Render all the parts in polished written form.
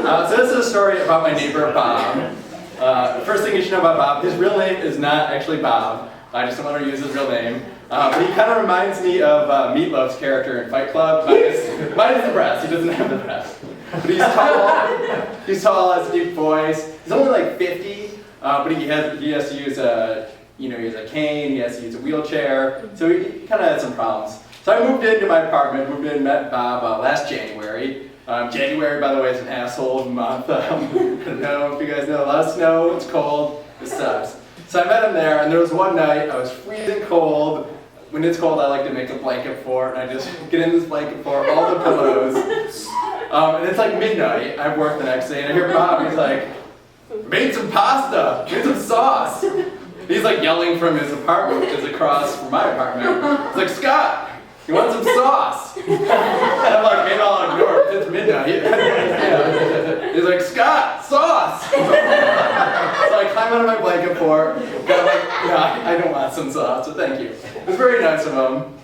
So this is a story about my neighbor Bob. The first thing you should know about Bob, his real name is not actually Bob. I just don't want to use his real name. But he kind of reminds me of Meatloaf's character in Fight Club. Minus the breast, he doesn't have the breast. But he's tall, has a deep voice. He's only like 50, but he has to use a, he has a cane, he has to use a wheelchair, so he kind of had some problems. So I moved into my apartment, met Bob last January. January, by the way, is an asshole month. I don't know if you guys know, a lot of snow, it's cold, it sucks. So I met him there, and there was one night, I was freezing cold. When it's cold, I like to make a blanket fort, and I just get in this blanket fort, all the pillows. And it's like midnight, I work the next day, and I hear Bob, he's like, made some pasta, made some sauce. He's like yelling from his apartment, which is across from my apartment. He's like, Scott, you want some sauce? And I'm like, maybe I'll ignore it, it's midnight. He's like, Scott, sauce! So I climb out of my blanket fort, got like, no, I don't want some sauce, so thank you. It was very nice of him.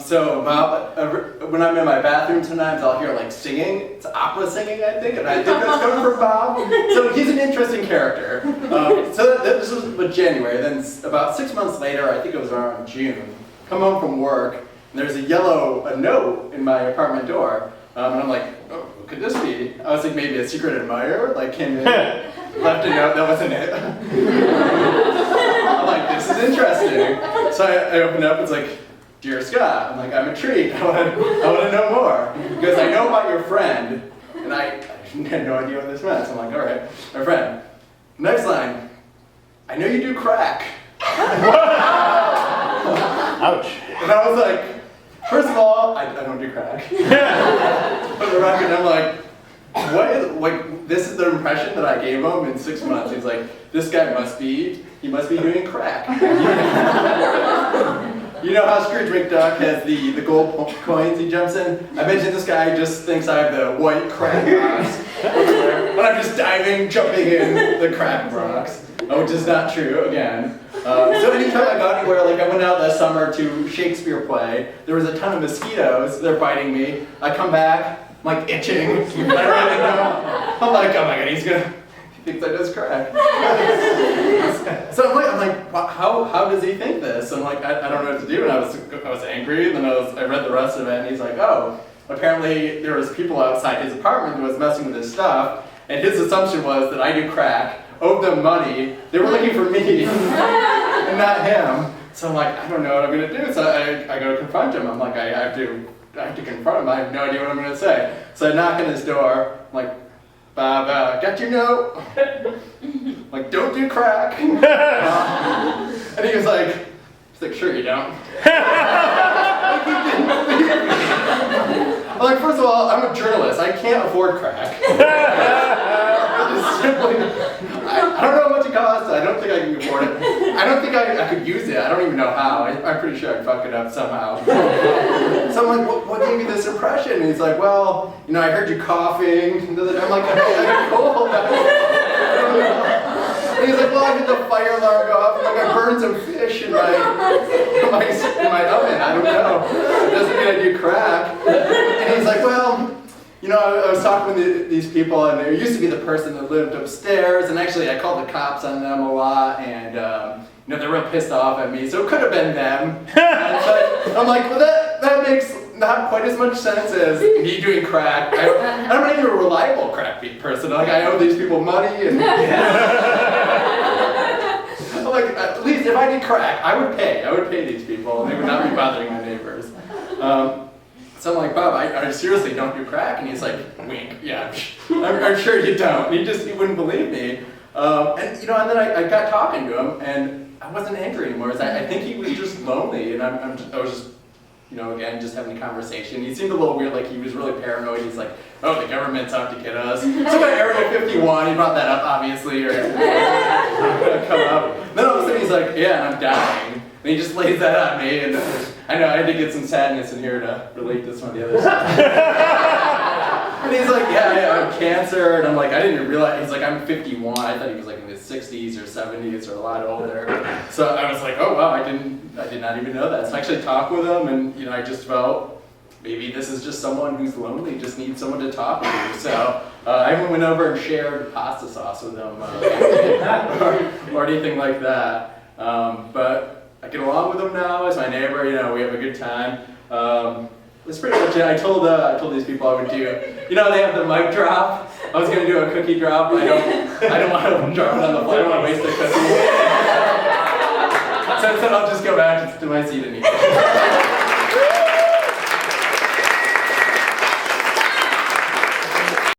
So Bob, when I'm in my bathroom sometimes I'll hear like singing, it's opera singing I think, and I think that's coming from Bob. So he's an interesting character. So this was January, then about 6 months later, I think it was around June, come home from work, and there's a note in my apartment door, and I'm like, oh, what could this be? I was like, maybe a secret admirer, like came in, left a note, that wasn't it. I'm like, this is interesting. So I open up, it's like, Dear Scott, I'm like, I'm intrigued, I want to know more. Because I know about your friend, and I had no idea what this meant, so I'm like, all right, my friend. Next line, I know you do crack. Ouch. And I was like, first of all, I don't do crack. For the record, I'm like, this is the impression that I gave him in 6 months. He's like, this guy must be doing crack. You know how Scrooge McDuck has the gold coins he jumps in? I mentioned this guy just thinks I have the white crack box when I'm just diving, jumping in the crack box, which is not true, again. So anytime I go anywhere, like I went out last summer to Shakespeare play, there was a ton of mosquitoes, they're biting me. I come back, I'm like itching, I really know. I'm like, oh my god, he thinks I just crack. So I'm like, how does he think this? I'm like, I don't know what to do, and I was angry, and then I read the rest of it, and he's like, oh, apparently there was people outside his apartment who was messing with his stuff, and his assumption was that I do crack, owed them money, they were looking for me, and not him. So I'm like, I don't know what I'm gonna do, so I go to confront him. I'm like, I have to confront him, I have no idea what I'm gonna say. So I knock on his door, I'm like, Bob, got your note? Like, don't do crack. And he was like, sure you don't. Like, he didn't believe me. I'm like, first of all, I'm a journalist. I can't afford crack. I don't know how much it costs. I don't think I can afford it. I don't think I could use it. I don't even know how. I'm pretty sure I'd fuck it up somehow. So I'm like, what gave you this impression? And he's like, well, I heard you coughing. I'm like, I'm cold. And he's like, well, I had the fire alarm go off. I'm like, I burned some fish in my oven. I don't know. It doesn't mean I do crack. And he's like, well, I was talking with these people, and there used to be the person that lived upstairs, and actually I called the cops on them a lot, and they're real pissed off at me, so it could have been them. And I'm like, well, that makes not quite as much sense as me doing crack. I'm not even a reliable crack person. Like, I owe these people money, and I'm like, at least if I did crack, I would pay these people, and they would not be bothering my neighbors. So I'm like, Bob, I seriously don't do crack? And he's like, wink, yeah, I'm sure you don't. He wouldn't believe me. And then I got talking to him, and I wasn't angry anymore. I think he was just lonely, and I was just, again, just having a conversation. He seemed a little weird, like he was really paranoid. He's like, oh, the government's out to get us. So about Area 51, he brought that up, obviously, or come up. Then all of a sudden he's like, yeah, and I'm dying. And he just lays that on me, and I know I had to get some sadness in here to relate to some of the other stuff. And he's like, yeah, I have cancer, and I'm like, I didn't realize, he's like, I'm 51, I thought he was like in his 60s or 70s or a lot older. So I was like, oh wow, I did not even know that. So I actually talked with him, and I just felt maybe this is just someone who's lonely, just needs someone to talk to. So I even went over and shared pasta sauce with them or anything like that. But I get along with them now as my neighbor. You know, we have a good time. That's pretty much it. I told these people I would do. You know, they have the mic drop. I was gonna do a cookie drop. I don't want to drop it on the floor. I don't want to waste the cookie. So instead, I'll just go back to my seat and eat.